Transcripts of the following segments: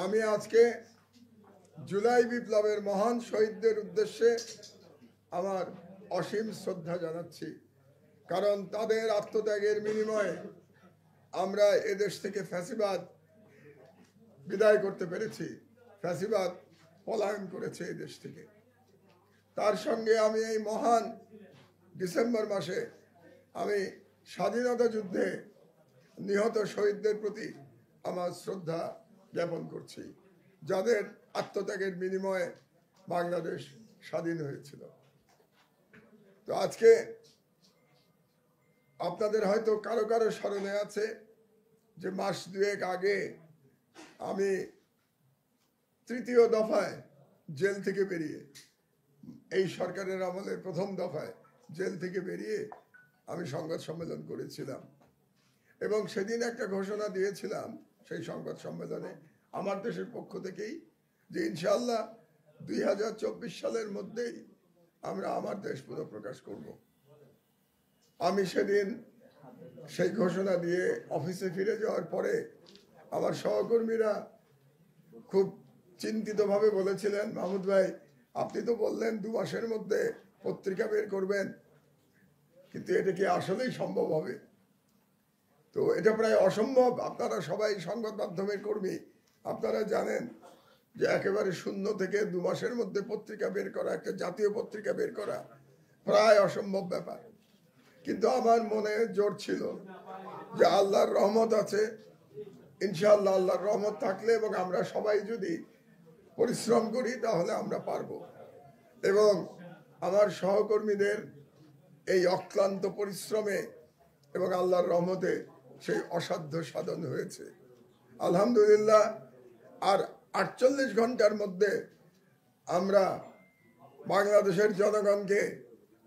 আমি আজকে জুলাই বিপ্লবের মহান শহীদদের উদ্দেশ্যে আমার অসীম শ্রদ্ধা জানাচ্ছি। কারণ তাদের আত্মত্যাগের বিনিময়ে আমরা এদেশ থেকে ফ্যাসিবাদ বিদায় করতে পেরেছি। ফ্যাসিবাদ পলায়ন করেছে এই দেশ থেকে। তার সঙ্গে আমি এই মহান ডিসেম্বর মাসে আমি স্বাধীনতা যুদ্ধে নিহত শহীদদের প্রতি আমার শ্রদ্ধা জ্ঞাপন করছি, যাদের আত্মত্যাগের বিনিময়ে বাংলাদেশ স্বাধীন হয়েছিল। তো আজকে আপনাদের হয়তো কারো কারো স্মরণে আছে যে মাস দুয়েক আগে আমি তৃতীয় দফায় জেল থেকে বেরিয়ে, এই সরকারের আমলের প্রথম দফায় জেল থেকে বেরিয়ে আমি সংবাদ সম্মেলন করেছিলাম এবং সেদিন একটা ঘোষণা দিয়েছিলাম সেই সংবাদ সম্মেলনে আমার দেশের পক্ষ থেকেই যে ইনশাআল্লাহ 2024 সালের মধ্যেই আমরা আমার দেশ পুনঃপ্রকাশ করব। আমি সেদিন সেই ঘোষণা দিয়ে অফিসে ফিরে যাওয়ার পরে আমার সহকর্মীরা খুব চিন্তিতভাবে বলেছিলেন, মাহমুদ ভাই আপনি তো বললেন 2 মাসের মধ্যে পত্রিকা বের করবেন, কিন্তু এটা কি আসলেই সম্ভব হবে? তো এটা প্রায় অসম্ভব। আপনারা সবাই সংবাদ মাধ্যমের কর্মী, আপনারা জানেন যে একেবারে শূন্য থেকে 2 মাসের মধ্যে পত্রিকা বের করা, একটা জাতীয় পত্রিকা বের করা প্রায় অসম্ভব ব্যাপার। কিন্তু আমার মনে জোর ছিল যে আল্লাহর রহমত আছে, ইনশাআল্লাহ আল্লাহর রহমত থাকলে এবং আমরা সবাই যদি পরিশ্রম করি তাহলে আমরা পারবো। এবং আমার সহকর্মীদের এই অক্লান্ত পরিশ্রমে এবং আল্লাহর রহমতে সেই অসাধ্য সাধন হয়েছে আলহামদুলিল্লাহ। আর 48 ঘন্টার মধ্যে আমরা বাংলাদেশের জনগণকে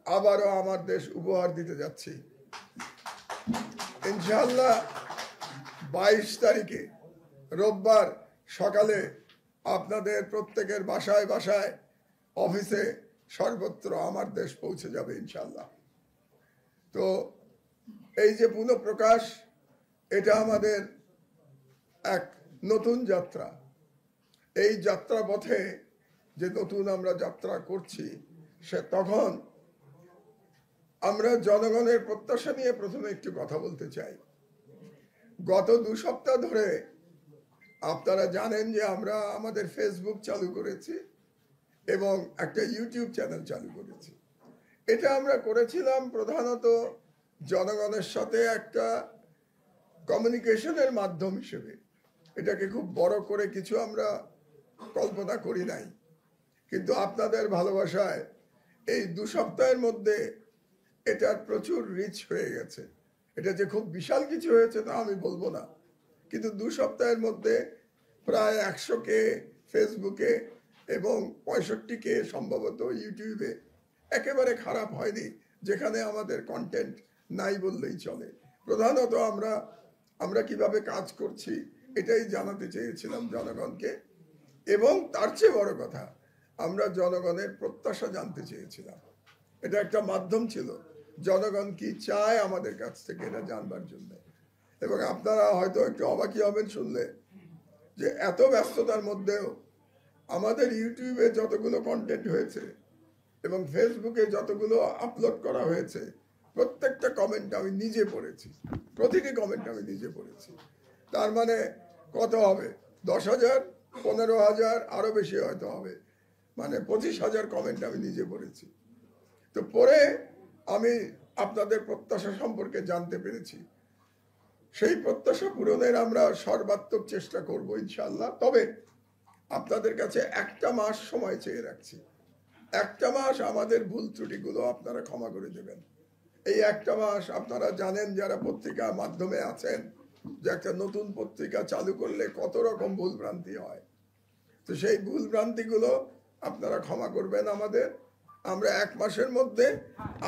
আবারও আমার দেশ উপহার দিতে যাচ্ছি ইনশাআল্লাহ। 22 তারিখে রোববার সকালে আপনাদের প্রত্যেকের বাসায় বাসায়, অফিসে, সর্বত্র আমার দেশ পৌঁছে যাবে ইনশাআল্লাহ। তো এই যে পুনঃপ্রকাশ, এটা আমাদের এক নতুন যাত্রা। এই যাত্রা পথে যে নতুন আমরা যাত্রা করছি, সে তখন আমরা জনগণের প্রত্যাশা নিয়ে প্রথমে একটু কথা বলতে চাই। গত 2 সপ্তাহ ধরে আপনারা জানেন যে আমরা আমাদের ফেসবুক চালু করেছি এবং একটা ইউটিউব চ্যানেল চালু করেছি। এটা আমরা করেছিলাম প্রধানত জনগণের সাথে একটা কমিউনিকেশনের মাধ্যম হিসেবে। এটাকে খুব বড় করে কিছু আমরা কল্পনা করি নাই, কিন্তু আপনাদের ভালোবাসায় এই 2 সপ্তাহের মধ্যে এটার প্রচুর রিচ হয়ে গেছে। এটা যে খুব বিশাল কিছু হয়েছে তা আমি বলবো না, কিন্তু 2 সপ্তাহের মধ্যে প্রায় 100K ফেসবুকে এবং 65K সম্ভবত ইউটিউবে। একেবারে খারাপ হয়নি, যেখানে আমাদের কন্টেন্ট নাই বললেই চলে। প্রধানত আমরা কিভাবে কাজ করছি এটাই জানাতে চেয়েছিলাম জনগণকে, এবং তার চেয়ে বড় কথা আমরা জনগণের প্রত্যাশা জানতে চেয়েছিলাম। এটা একটা মাধ্যম ছিল জনগণ কি চায় আমাদের কাছ থেকে এটা জানবার জন্য। এবং আপনারা হয়তো একটু অবাকই হবেন শুনলে যে এত ব্যস্ততার মধ্যেও আমাদের ইউটিউবে যতগুলো কন্টেন্ট হয়েছে এবং ফেসবুকে যতগুলো আপলোড করা হয়েছে, প্রত্যেকটা কমেন্ট আমি নিজে পড়েছি, প্রতিটি কমেন্ট আমি নিজে পড়েছি। তার মানে কত হবে? 10,000, 15,000, আরো বেশি হয়তো হবে, মানে 25,000 কমেন্ট আমি নিজে পড়েছি। তো পরে আমি আপনাদের প্রত্যাশা সম্পর্কে জানতে পেরেছি। সেই প্রত্যাশা পূরণের আমরা সর্বাত্মক চেষ্টা করব ইনশাআল্লাহ। তবে আপনাদের কাছে 1 মাস সময় চেয়ে রাখছি। 1 মাস আমাদের ভুল ত্রুটিগুলো আপনারা ক্ষমা করে দেবেন। এই 1 মাস আপনারা জানেন, যারা পত্রিকা মাধ্যমে আছেন, যে একটা নতুন পত্রিকা চালু করলে কত রকম ভুল ভ্রান্তি হয়। তো সেই ভুল ভ্রান্তিগুলো আপনারা ক্ষমা করবেন আমাদের। আমরা 1 মাসের মধ্যে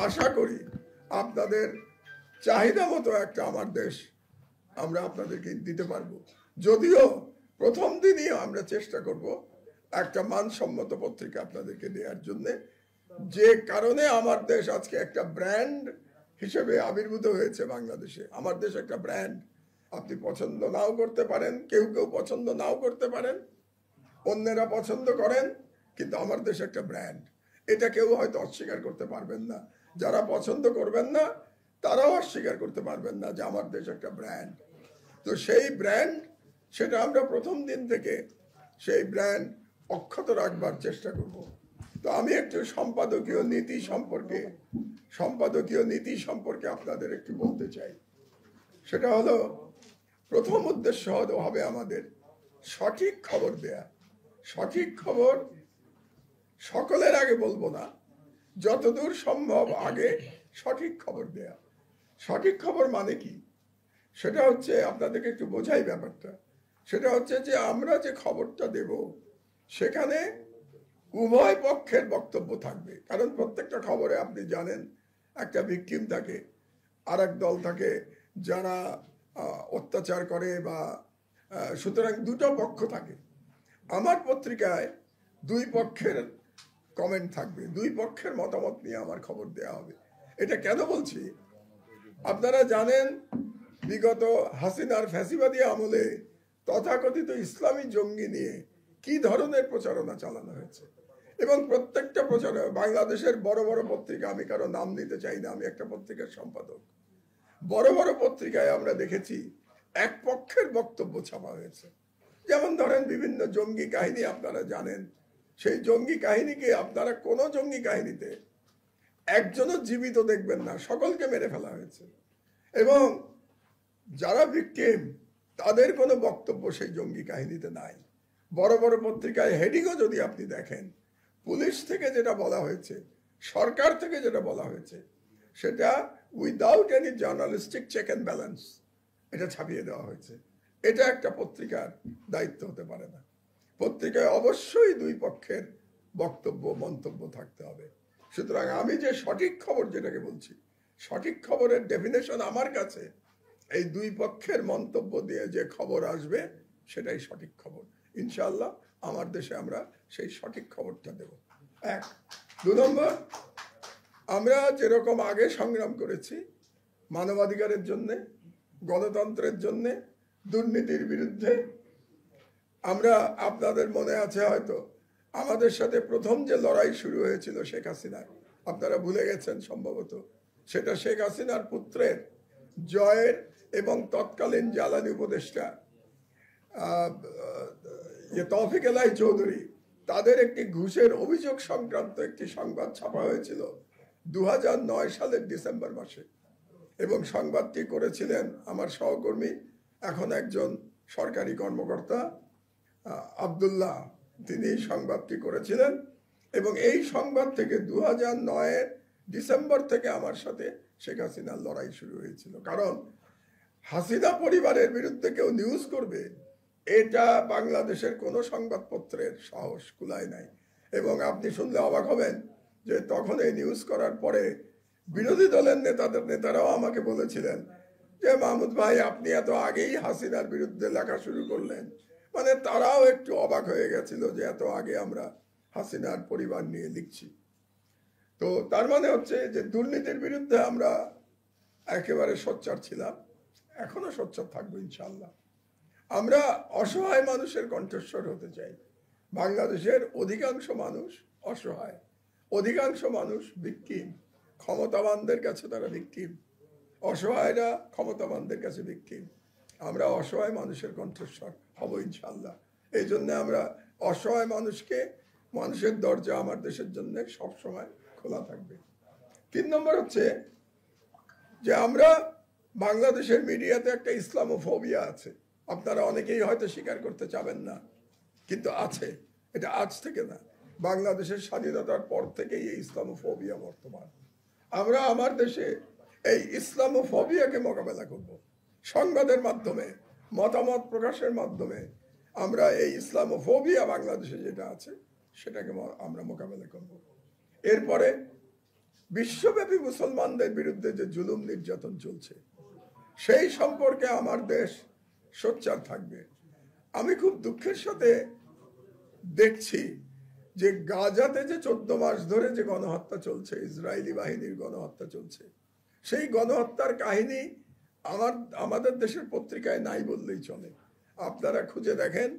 আশা করি আপনাদের চাহিদা মতো একটা আমার দেশ আমরা আপনাদেরকে দিতে পারবো। যদিও প্রথম দিনই আমরা চেষ্টা করব একটা মানসম্মত পত্রিকা আপনাদেরকে দেওয়ার জন্য, যে কারণে আমার দেশ আজকে একটা ব্র্যান্ড হিসেবে আবির্ভূত হয়েছে বাংলাদেশে। আমার দেশ একটা ব্র্যান্ড, আপনি পছন্দ নাও করতে পারেন, কেউ কেউ পছন্দ নাও করতে পারেন, অন্যেরা পছন্দ করেন, কিন্তু আমার দেশ একটা ব্র্যান্ড, এটা কেউ হয়তো অস্বীকার করতে পারবেন না। যারা পছন্দ করবেন না তারাও অস্বীকার করতে পারবেন না যে আমার দেশ একটা ব্র্যান্ড। তো সেই ব্র্যান্ড, সেটা আমরা প্রথম দিন থেকে সেই ব্র্যান্ড অক্ষত রাখবার চেষ্টা করব। তো আমি একটু সম্পাদকীয় নীতি সম্পর্কে আপনাদের একটু বলতে চাই। সেটা হলো, প্রথম উদ্দেশ্য হবে আমাদের সঠিক খবর দেয়া। সঠিক খবর সকলের আগে বলবো না, যতদূর সম্ভব আগে সঠিক খবর দেয়া। সঠিক খবর মানে কি, সেটা হচ্ছে, আপনাদেরকে একটু বোঝাই ব্যাপারটা। সেটা হচ্ছে যে আমরা যে খবরটা দেব সেখানে উভয় পক্ষের বক্তব্য থাকবে। কারণ প্রত্যেকটা খবরে আপনি জানেন একটা ভিকটিম থাকে, আর এক দল থাকে যারা অত্যাচার করে, বা সুতরাং দুটো পক্ষ থাকে। আমার পত্রিকায় দুই পক্ষের কমেন্ট থাকবে, দুই পক্ষের মতামত নিয়ে আমার খবর দেয়া হবে। এটা কেন বলছি, আপনারা জানেন বিগত হাসিনার ফ্যাসিবাদী আমলে তথাকথিত ইসলামী জঙ্গি নিয়ে কি ধরনের প্রচারণা চালানো হয়েছে, এবং প্রত্যেকটা প্রচারণা বাংলাদেশের বড় বড় পত্রিকা, আমি কারো নাম নিতে চাই না, আমি একটা পত্রিকার সম্পাদক, বড় বড় পত্রিকায় আমরা দেখেছি এক পক্ষের বক্তব্য ছাপা হয়েছে। যেমন ধরেন বিভিন্ন জঙ্গি কাহিনী আপনারা জানেন, সেই জঙ্গি কাহিনীকে আপনারা কোনো জঙ্গি কাহিনীতে একজনও জীবিত দেখবেন না, সকলকে মেরে ফেলা হয়েছে। এবং যারা ভিকটিম তাদের কোনো বক্তব্য সেই জঙ্গি কাহিনীতে নাই। বড় বড় পত্রিকায় হেডিংও যদি আপনি দেখেন, পুলিশ থেকে যেটা বলা হয়েছে, সরকার থেকে যেটা বলা হয়েছে, সেটা without any journalistic check and balance এটা ছাপিয়ে দেওয়া হয়েছে। এটা একটা পত্রিকার দায়িত্ব হতে পারে না। পত্রিকায় অবশ্যই দুই পক্ষের বক্তব্য মন্তব্য থাকতে হবে। সুতরাং আমি যে সঠিক খবর যেটাকে বলছি, সঠিক খবরের ডেফিনেশন আমার কাছে এই দুই পক্ষের মন্তব্য দিয়ে যে খবর আসবে সেটাই সঠিক খবর। ইনশাআল্লাহ আমার দেশে আমরা সেই সঠিক খবরটা দেব। এক। দু নম্বর, আমরা যেরকম আগে সংগ্রাম করেছি মানবাধিকারের জন্যে, গণতন্ত্রের জন্যে, দুর্নীতির বিরুদ্ধে, আমরা, আপনাদের মনে আছে হয়তো আমাদের সাথে প্রথম যে লড়াই শুরু হয়েছিল শেখ হাসিনার, আপনারা ভুলে গেছেন সম্ভবত, সেটা শেখ হাসিনার পুত্রের জয়ের এবং তৎকালীন জ্বালানি উপদেষ্টা তৌফিক এলাই চৌধুরী, তাদের একটি ঘুষের অভিযোগ সংক্রান্ত একটি সংবাদ ছাপা হয়েছিল 2009 সালের ডিসেম্বর মাসে, এবং সংবাদটি করেছিলেন আমার সহকর্মী, এখন একজন সরকারি কর্মকর্তা আব্দুল্লাহ, তিনি সংবাদটি করেছিলেন। এবং এই সংবাদ থেকে 2009 ডিসেম্বর থেকে আমার সাথে শেখ হাসিনার লড়াই শুরু হয়েছিল। কারণ হাসিনা পরিবারের বিরুদ্ধে কেউ নিউজ করবে, এটা বাংলাদেশের কোনো সংবাদপত্রের সাহস কুলায় নাই। এবং আপনি শুনলে অবাক হবেন যে তখন এই নিউজ করার পরে বিরোধী দলের নেতারাও আমাকে বলেছিলেন যে মাহমুদ ভাই, আপনি এত আগেই হাসিনার বিরুদ্ধে লেখা শুরু করলেন। মানে তারাও একটু অবাক হয়ে গেছিল যে এত আগে আমরা হাসিনার পরিবার নিয়ে লিখছি। তো তার মানে হচ্ছে যে দুর্নীতির বিরুদ্ধে আমরা একেবারে সোচ্চার ছিলাম, এখনো সোচ্চার থাকবো ইনশাআল্লাহ। আমরা অসহায় মানুষের কণ্ঠস্বর হতে চাই। বাংলাদেশের অধিকাংশ মানুষ অসহায়, অধিকাংশ মানুষ ভিকটিম, ক্ষমতাবানদের কাছে তারা ভিকটিম, অসহায়রা ক্ষমতাবানদের কাছে ভিকটিম। আমরা অসহায় মানুষের কণ্ঠস্বর হব ইনশাআল্লাহ। এই জন্য আমরা অসহায় মানুষের দরজা আমার দেশের জন্য সবসময় খোলা থাকবে। 3 নম্বর হচ্ছে যে আমরা বাংলাদেশের মিডিয়াতে একটা ইসলামোফোবিয়া আছে, আপনারা অনেকেই হয়তো স্বীকার করতে চাবেন না, কিন্তু আছে। এটা আজ থেকে না, বাংলাদেশের স্বাধীনতার পর থেকেই এই ইসলামোফোবিয়া বর্তমান। আমরা আমার দেশে এই ইসলামোফোবিয়াকে মোকাবেলা করব সংবাদের মাধ্যমে, মতামত প্রকাশের মাধ্যমে। আমরা এই ইসলামোফোবিয়া বাংলাদেশে যেটা আছে সেটাকে আমরা মোকাবেলা করব। এরপরে বিশ্বব্যাপী মুসলমানদের বিরুদ্ধে যে জুলুম নির্যাতন চলছে সেই সম্পর্কে আমার দেশ সোচ্চার থাকবে। আমি খুব দুঃখের সাথে দেখছি যে গাজাতে যে 14 মাস ধরে যে গণহত্যা চলছে, ইসরায়েলি বাহিনীর গণহত্যা চলছে, সেই গণহত্যার কাহিনী আমাদের দেশের পত্রিকায় নাই বললেই চলে। আপনারা খুঁজে দেখেন,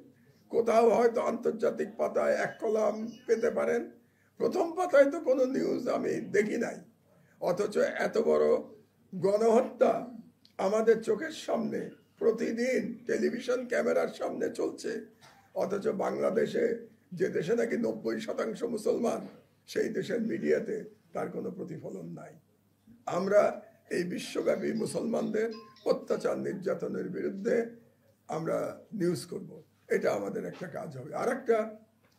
কোথাও হয়তো আন্তর্জাতিক পাতায় এক কলাম পেতে পারেন, প্রথম পাতায় তো কোনো নিউজ আমি দেখি নাই। অথচ এত বড় গণহত্যা আমাদের চোখের সামনে প্রতিদিন টেলিভিশন ক্যামেরার সামনে চলছে, অথচ বাংলাদেশে, যে দেশে নাকি 90% মুসলমান, সেই দেশের মিডিয়াতে তার কোনো প্রতিফলন নাই। আমরা এই বিশ্বব্যাপী মুসলমানদের অত্যাচার নির্যাতনের বিরুদ্ধে আমরা নিউজ করব, এটা আমাদের একটা কাজ হবে। আর একটা,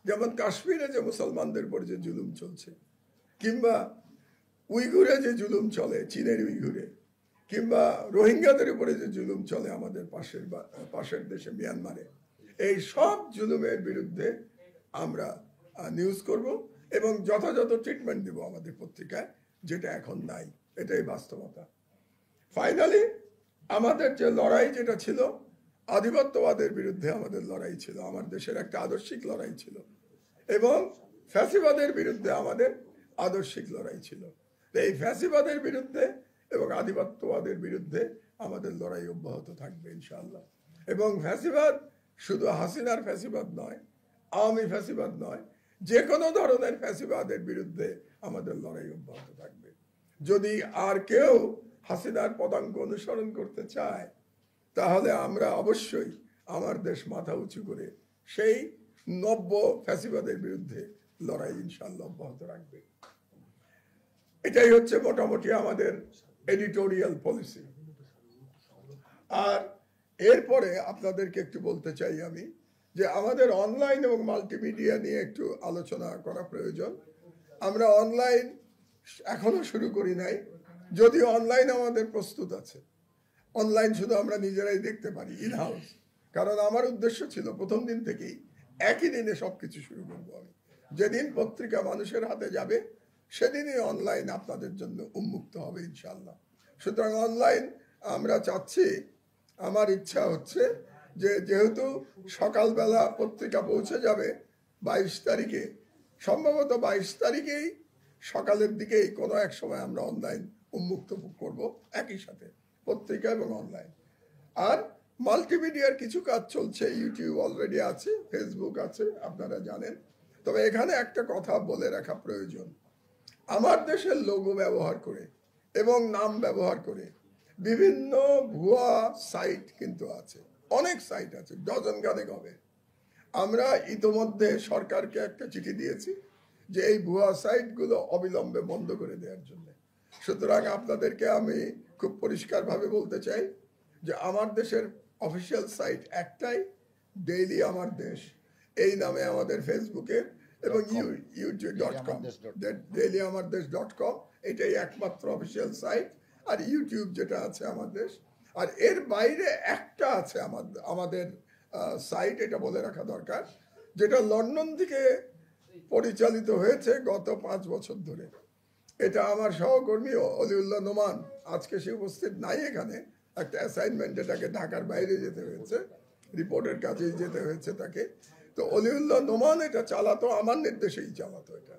যেমন কাশ্মীরে যে মুসলমানদের উপর যে জুলুম চলছে, কিংবা উইঘুরে যে জুলুম চলে চীনের উইঘুরে, কিংবা রোহিঙ্গাদের উপরে যে জুলুম চলে আমাদের পাশের দেশে মিয়ানমারে, এই সব জুলুমের বিরুদ্ধে আমরা নিউজ করব এবং যথাযথ ট্রিটমেন্ট দেব আমাদের পত্রিকায়, যেটা এখন নাই। এটাই বাস্তবতা। ফাইনালি আমাদের যে লড়াই যেটা ছিল, আধিপত্যবাদের বিরুদ্ধে আমাদের লড়াই ছিল, আমার দেশের একটা আদর্শিক লড়াই ছিল, এবং ফ্যাসিবাদের বিরুদ্ধে আমাদের আদর্শিক লড়াই ছিল। এই ফ্যাসিবাদের বিরুদ্ধে এবং আধিপত্যবাদের বিরুদ্ধে আমাদের লড়াই অব্যাহত থাকবে ইনশাআল্লাহ। এবং ফ্যাসিবাদ শুধু হাসিনার ফ্যাসিবাদ নয়, আওয়ামী ফ্যাসিবাদ নয়, যে কোনো ধরনের ফ্যাসিবাদের বিরুদ্ধে আমাদের লড়াই অব্যাহত থাকবে। যদি আর কেউ হাসিনার পদাঙ্ক অনুসরণ করতে চায়, তাহলে আমরা অবশ্যই আমার দেশ মাথা উঁচু করে সেই নব্য ফ্যাসিবাদের বিরুদ্ধে লড়াই ইনশাআল্লাহ অব্যাহত রাখবে। এটাই হচ্ছে মোটামুটি আমাদের এডিটোরিয়াল পলিসি। আর এরপরে আপনাদেরকে একটু বলতে চাই আমি, যে আমাদের অনলাইন এবং মাল্টিমিডিয়া নিয়ে একটু আলোচনা করা প্রয়োজন। আমরা অনলাইন এখনো শুরু করি নাই, যদিও অনলাইন আমাদের প্রস্তুত আছে। অনলাইন শুধু আমরা নিজেরাই দেখতে পারি ইন হাউস, কারণ আমার উদ্দেশ্য ছিল প্রথম দিন থেকেই একই দিনে সবকিছু শুরু করবো আমি। যেদিন পত্রিকা মানুষের হাতে যাবে, সেদিনই অনলাইন আপনাদের জন্য উন্মুক্ত হবে ইনশাআল্লাহ। সুতরাং অনলাইন আমরা চাচ্ছি, আমার ইচ্ছা হচ্ছে যে যেহেতু সকালবেলা পত্রিকা পৌঁছে যাবে 22 তারিখে, সম্ভবত 22 তারিখেই সকালের দিকেই কোনো এক সময় আমরা অনলাইন উন্মুক্ত করব, একই সাথে পত্রিকা এবং অনলাইন। আর মাল্টিমিডিয়ার কিছু কাজ চলছে, ইউটিউব অলরেডি আছে, ফেসবুক আছে, আপনারা জানেন। তবে এখানে একটা কথা বলে রাখা প্রয়োজন, আমার দেশের লোগো ব্যবহার করে এবং নাম ব্যবহার করে বিভিন্ন ভুয়া সাইট কিন্তু আছে, অনেক সাইট আছে, ডজন খানেক হবে। আমরা ইতোমধ্যে সরকারকে একটা চিঠি দিয়েছি যে এই ভুয়া সাইটগুলো অবিলম্বে বন্ধ করে দেওয়ার জন্য। সুতরাং আপনাদেরকে আমি খুব পরিষ্কারভাবে বলতে চাই যে আমার দেশের অফিসিয়াল সাইট একটাই, ডেইলি আমার দেশ, এই নামে আমাদের ফেসবুকে এবং youtube.com, dailyamardesh.com, এটাই একমাত্র অফিসিয়াল সাইট। আর ইউটিউব যেটা আছে আমার দেশ, আর এর বাইরে একটা আছে আমাদের সাইট, এটা বলে রাখা দরকার, যেটা লন্ডন থেকে পরিচালিত হয়েছে গত 5 বছর ধরে। এটা আমার সহকর্মী অলিউল্লাহ নোমান, আজকে সে উপস্থিত নাই এখানে, একটা অ্যাসাইনমেন্ট, এটাকে ঢাকার বাইরে যেতে হয়েছে, রিপোর্টের কাজেই যেতে হয়েছে তাকে। তো অলিউল্লাহ নোমান এটা চালাতো, আমার নির্দেশেই চালাতো এটা।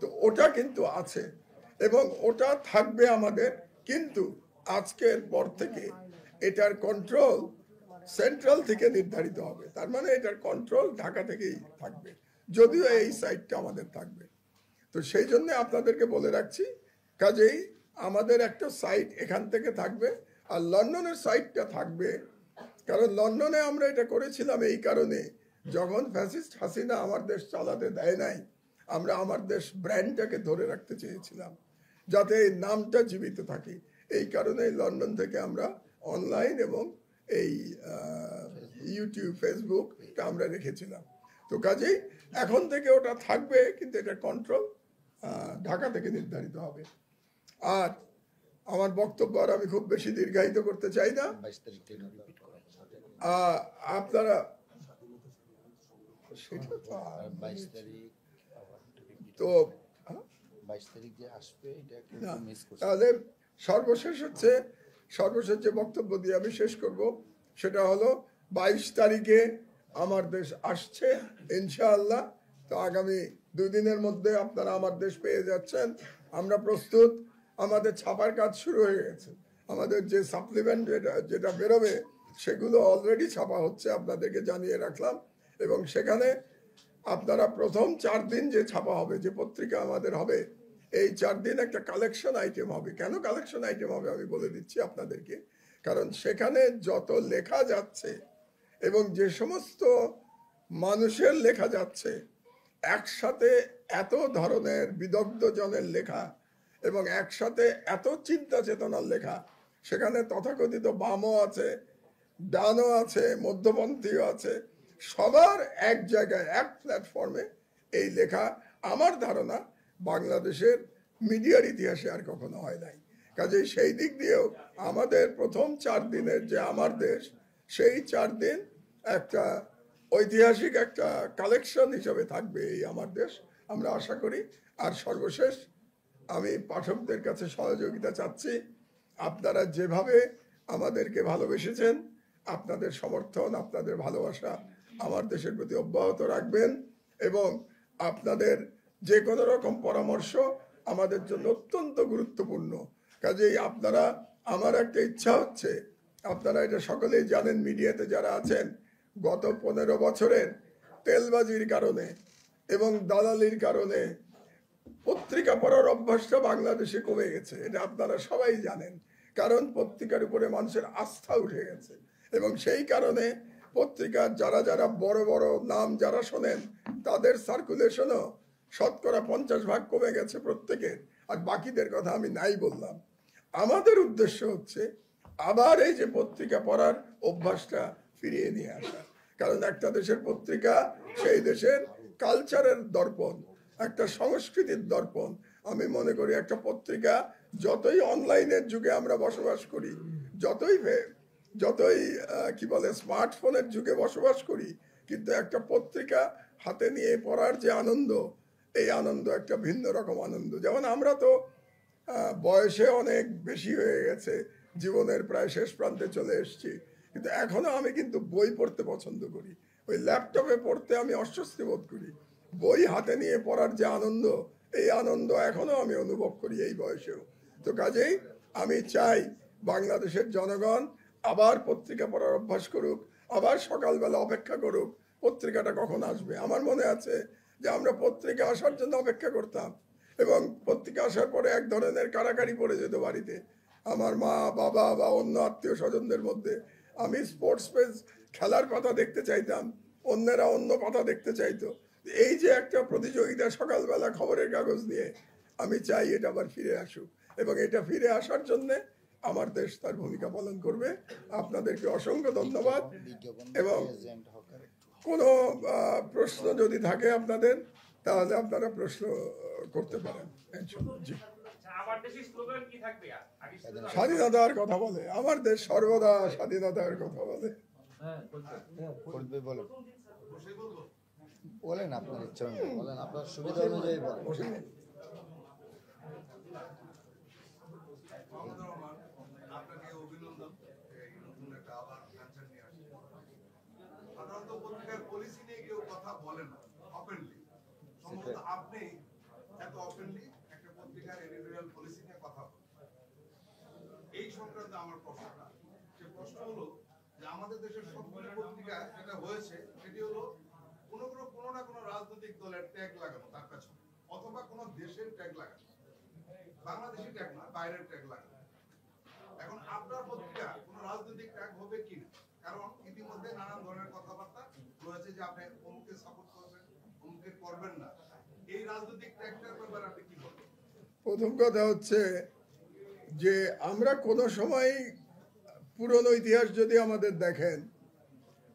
তো ওটা কিন্তু আছে এবং ওটা থাকবে আমাদের, কিন্তু আজকের পর থেকে এটার কন্ট্রোল সেন্ট্রাল থেকে নির্ধারিত হবে। তার মানে এটার কন্ট্রোল ঢাকা থেকেই থাকবে, যদিও এই সাইটটা আমাদের থাকবে। তো সেই জন্য আপনাদেরকে বলে রাখছি, কাজেই আমাদের একটা সাইট এখান থেকে থাকবে, আর লন্ডনের সাইটটা থাকবে। কারণ লন্ডনে আমরা এটা করেছিলাম এই কারণে, যখন ফ্যাসিস্ট হাসিনা আমার দেশ চালাতে দেয় নাই, আমরা আমার দেশ ব্র্যান্ডটাকে ধরে রাখতে চেয়েছিলাম, যাতে এই নামটা জীবিত থাকে। এই কারণে লন্ডন থেকে আমরা অনলাইন এবং এই ইউটিউব, ফেসবুকটা আমরা রেখেছিলাম। তো কাজেই এখন থেকে ওটা থাকবে, কিন্তু এটা কন্ট্রোল ঢাকা থেকে নির্ধারিত হবে। আর আমার বক্তব্য আর আমি খুব বেশি দীর্ঘায়িত করতে চাই না। আপনারা সেটা তো 22 তারিখ যে আসবে, তাহলে সর্বশেষ যে বক্তব্য দিয়ে আমি শেষ করব, সেটা হলো 22 তারিখে আমার দেশ আসছে ইনশাআল্লাহ। তো আগামী 2 দিনের মধ্যে আপনারা আমার দেশ পেয়ে যাচ্ছেন। আমরা প্রস্তুত, আমাদের ছাপার কাজ শুরু হয়ে গেছে। আমাদের যে সাপ্লিমেন্ট যেটা বেরোবে সেগুলো অলরেডি ছাপা হচ্ছে, আপনাদেরকে জানিয়ে রাখলাম। এবং সেখানে আপনারা প্রথম 4 দিন যে ছাপা হবে, যে পত্রিকা আমাদের হবে, এই 4 দিন একটা কালেকশন আইটেম হবে। কেন কালেকশন আইটেম হবে আমি বলে দিচ্ছি আপনাদেরকে। কারণ সেখানে যত লেখা যাচ্ছে এবং যে সমস্ত মানুষের লেখা যাচ্ছে, একসাথে এত ধরনের বিদগ্ধ জনের লেখা এবং একসাথে এত চিন্তা চেতনার লেখা, সেখানে তথাকথিত বামও আছে, ডানও আছে, মধ্যপন্থীও আছে, সবার এক জায়গায় এক প্ল্যাটফর্মে এই লেখা আমার ধারণা বাংলাদেশের মিডিয়ার ইতিহাসে আর কখনো হয় নাই। কাজেই সেই দিক দিয়েও আমাদের প্রথম 4 দিনের যে আমার দেশ, সেই 4 দিন একটা ঐতিহাসিক একটা কালেকশন হিসেবে থাকবে এই আমার দেশ, আমরা আশা করি। আর সর্বশেষ আমি পাঠকদের কাছে সহযোগিতা চাচ্ছি। আপনারা যেভাবে আমাদেরকে ভালোবেসেছেন, আপনাদের সমর্থন, আপনাদের ভালোবাসা আমার দেশের প্রতি অব্যাহত রাখবেন এবং আপনাদের যে কোনো রকম পরামর্শ আমাদের জন্য অত্যন্ত গুরুত্বপূর্ণ। কাজেই আপনারা, আমার একটা ইচ্ছা হচ্ছে, আপনারা এটা সকলেই জানেন, মিডিয়াতে যারা আছেন, গত 15 বছরের তেলবাজির কারণে এবং দালালির কারণে পত্রিকা পড়ার অভ্যাসটা বাংলাদেশে কমে গেছে। এটা আপনারা সবাই জানেন, কারণ পত্রিকার উপরে মানুষের আস্থা উঠে গেছে। এবং সেই কারণে পত্রিকার যারা যারা বড় বড় নাম যারা শোনেন, তাদের সার্কুলেশনও শতকরা 50% কমে গেছে প্রত্যেকের। আর বাকিদের কথা আমি নাই বললাম। আমাদের উদ্দেশ্য হচ্ছে আবার এই যে পত্রিকা পড়ার অভ্যাসটা ফিরিয়ে নিয়ে আসা। কারণ একটা দেশের পত্রিকা সেই দেশের কালচারের দর্পণ, একটা সংস্কৃতির দর্পণ। আমি মনে করি একটা পত্রিকা, যতই অনলাইনের যুগে আমরা বসবাস করি, যতই কি বলে স্মার্টফোনের যুগে বসবাস করি, কিন্তু একটা পত্রিকা হাতে নিয়ে পড়ার যে আনন্দ, এই আনন্দ একটা ভিন্ন রকম আনন্দ। যেমন আমরা তো বয়সে অনেক বেশি হয়ে গেছে, জীবনের প্রায় শেষ প্রান্তে চলে এসেছি, কিন্তু এখনো আমি কিন্তু বই পড়তে পছন্দ করি। ওই ল্যাপটপে পড়তে আমি অস্বস্তি বোধ করি। বই হাতে নিয়ে পড়ার যে আনন্দ, এই আনন্দ এখনো আমি অনুভব করি এই বয়সেও। তো কাজেই আমি চাই বাংলাদেশের জনগণ আবার পত্রিকা পড়ার অভ্যাস করুক, আবার সকালবেলা অপেক্ষা করুক পত্রিকাটা কখন আসবে। আমার মনে আছে যে আমরা পত্রিকা আসার জন্য অপেক্ষা করতাম, এবং পত্রিকা আসার পরে এক ধরনের কাড়াকাড়ি পড়ে যেত বাড়িতে, আমার মা, বাবা বা অন্য আত্মীয় স্বজনদের মধ্যে। আমি স্পোর্টস পেজ খেলার পাতা দেখতে চাইতাম, অন্যেরা অন্য পাতা দেখতে চাইতো। এই যে একটা প্রতিযোগিতা সকালবেলা খবরের কাগজ নিয়ে, আমি চাই এটা আবার ফিরে আসুক, এবং এটা ফিরে আসার জন্যে আমার দেশ তার ভূমিকা পালন করবে। আপনাদেরকে অসংখ্য ধন্যবাদ। এবং কোনো প্রশ্ন যদি থাকে আপনাদের, তাহলে আপনারা প্রশ্ন করতে পারেন। জি, স্বাধীনতার কথা বলে আমার দেশ, সর্বদা স্বাধীনতার কথা বলে। বলেন, আপনার ইচ্ছা বলেন, আপনার সুবিধা অনুযায়ী বলেন। আপনাকে অভিনন্দন, এই নতুন একটা আবার ক্যান্সার নিয়ে আসছে। সাধারণত পত্রিকার পলিসি নিয়ে কেউ কথা বলে না ওপেনলি, সম্ভবত আপনি এত ওপেনলি একটা পত্রিকার এডিটোরিয়াল পলিসি নিয়ে কথা বলেন। এই সংক্রান্ত আমার প্রশ্নটা, সে প্রশ্ন হলো যে আমাদের দেশের সবগুলো পত্রিকা যেটা হয়েছে সেটি হলো কোনো না কোনো রাজনৈতিক দলের ট্যাগ লাগানো তার পেছনে, অথবা কোনো দেশের ট্যাগ লাগানো, বাংলাদেশি ট্যাগ না, বাইরের ট্যাগ লাগানো। এখন আপনার পত্রিকা কোন রাজনৈতিক ট্যাগ হবে কিনা, কারণ ইতিমধ্যে নানান ধরনের কথাবার্তা রয়েছে যে আপনি অমুককে সাপোর্ট করবেন, অমুককে করবেন না। এই রাজনৈতিক ট্যাগটার ব্যাপারে আপনি কি বলবেন? প্রথম কথা হচ্ছে যে আমরা কোনো সময় পুরনো ইতিহাস যদি আমাদের দেখেন,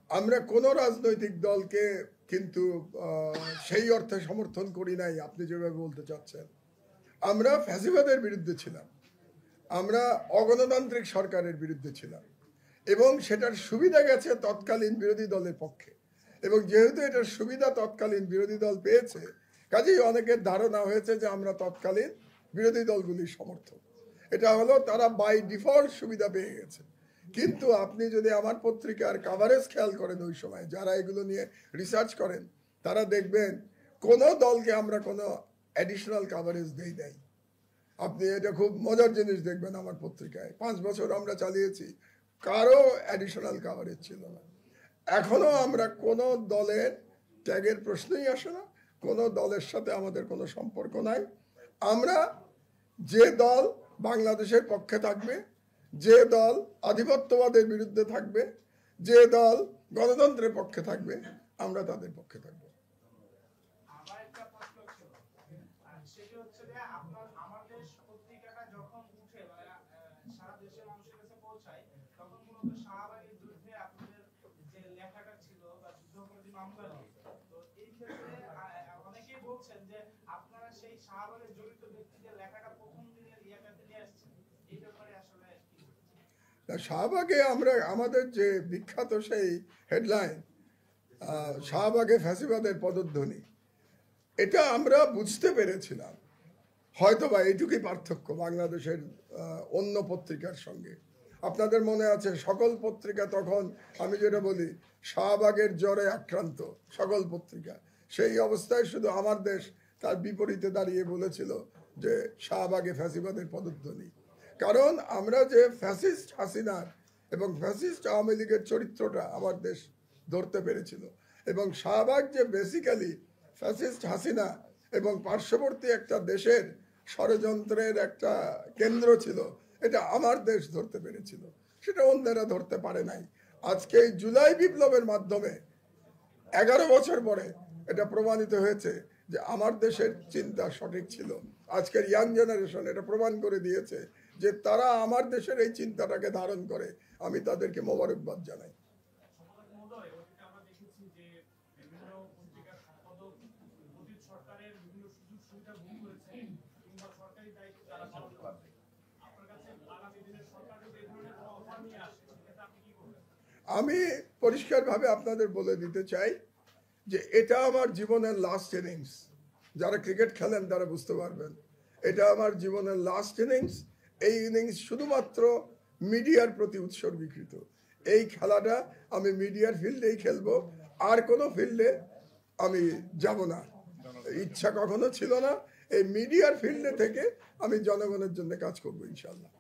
আমরা কোনো রাজনৈতিক দলকে কিন্তু সেই অর্থে সমর্থন করি নাই আপনি যেভাবে বলতে চাচ্ছেন। আমরা ফ্যাসিবাদের বিরুদ্ধে ছিলাম, আমরা অগণতান্ত্রিক সরকারের বিরুদ্ধে ছিলাম, এবং সেটার সুবিধা গেছে তৎকালীন বিরোধী দলের পক্ষে। এবং যেহেতু এটার সুবিধা তৎকালীন বিরোধী দল পেয়েছে, কাজেই অনেকের ধারণা হয়েছে যে আমরা তৎকালীন বিরোধী দলগুলির সমর্থক। এটা হলো তারা বাই ডিফল্ট সুবিধা পেয়ে গেছে। কিন্তু আপনি যদি আমার পত্রিকার কাভারেজ খেয়াল করেন, ওই সময় যারা এগুলো নিয়ে রিসার্চ করেন, তারা দেখবেন কোনো দলকে আমরা কোনো অ্যাডিশনাল কাভারেজ দেই নাই। আপনি এটা খুব মজার জিনিস দেখবেন আমার পত্রিকায় 5 বছর আমরা চালিয়েছি, কারো অ্যাডিশনাল কাভারেজ ছিল না। এখনো আমরা কোনো দলের ত্যাগের প্রশ্নই আসে না, কোনো দলের সাথে আমাদের কোনো সম্পর্ক নাই। আমরা যে দল বাংলাদেশের পক্ষে থাকবে, যে দল আধিপত্যবাদের বিরুদ্ধে থাকবে, যে দল গণতন্ত্রের পক্ষে থাকবে, আমরা তাদের পক্ষে থাকবো। আমার একটা প্রশ্ন ছিল, সেটি হচ্ছে যে আপনার আমার দেশ পত্রিকাটা যখন উঠে সারা দেশের মানুষের কাছে পৌঁছায়, তখন মূলত শাহবাগের যুদ্ধে আপনাদের যে লেখাটা ছিল বা যুদ্ধাপরাধী মামলা নিয়ে, তো এই ক্ষেত্রে অনেকেই বলছেন যে আপনারা সেই শাহবাগের জড়িত ব্যক্তিদের লেখাটা প্রথম দিনের ইয়াটাতে নিয়ে আসছেন, এই ব্যাপারে আসলে কি? শাহবাগে আমরা আমাদের যে বিখ্যাত সেই হেডলাইন শাহবাগে ফ্যাসিবাদের পদধ্বনি, এটা আমরা বুঝতে পেরেছিলাম হয়তোবা এইটুকুই পার্থক্য বাংলাদেশের অন্য পত্রিকার সঙ্গে। আপনাদের মনে আছে সকল পত্রিকা তখন, আমি যেটা বলি, শাহবাগের জ্বরে আক্রান্ত সকল পত্রিকা, সেই অবস্থায় শুধু আমার দেশ তার বিপরীতে দাঁড়িয়ে বলেছিল যে শাহবাগে ফ্যাসিবাদের পদধ্বনি। কারণ আমরা যে ফ্যাসিস্ট হাসিনার এবং ফ্যাসিস্ট আওয়ামী লীগের চরিত্রটা আমার দেশ ধরতে পেরেছিল, এবং শাহবাগ যে বেসিক্যালি ফ্যাসিস্ট হাসিনা এবং পার্শ্ববর্তী একটা দেশের ষড়যন্ত্রের একটা কেন্দ্র ছিল, এটা আমার দেশ ধরতে পেরেছিল, সেটা অন্যরা ধরতে পারে নাই। আজকে এই জুলাই বিপ্লবের মাধ্যমে 11 বছর পরে এটা প্রমাণিত হয়েছে যে আমার দেশের চিন্তা সঠিক ছিল। আজকের ইয়াং জেনারেশন এটা প্রমাণ করে দিয়েছে যে তারা আমার দেশের এই চিন্তাটাকে ধারণ করে। আমি তাদেরকে মোবারকবাদ জানাই। আমরা দেখেছি যে বিভিন্ন পত্রিকার সম্পাদক অতীত সরকারের বিভিন্ন সুযোগ সুবিধা ভোগ করেছে কিংবা সরকারি দায়িত্ব তারা পালন করবে। আপনার কাছে আগামী দিনের সরকার যদি এই ধরনের কোনো অফার নিয়ে আসে, সেক্ষেত্রে আপনি কি করবেন? আমি পরিষ্কারভাবে আপনাদের বলে দিতে চাই যে এটা আমার জীবনের লাস্ট ইনিংস। যারা ক্রিকেট খেলেন তারা বুঝতে পারবেন, এটা আমার জীবনের লাস্ট ইনিংস। এই ইনিংস শুধুমাত্র মিডিয়ার প্রতি উৎসর্গীকৃত। এই খেলাটা আমি মিডিয়ার ফিল্ডেই খেলবো, আর কোনো ফিল্ডে আমি যাব না। ইচ্ছা কখনো ছিল না। এই মিডিয়ার ফিল্ডে থেকে আমি জনগণের জন্য কাজ করবো ইনশাল্লাহ।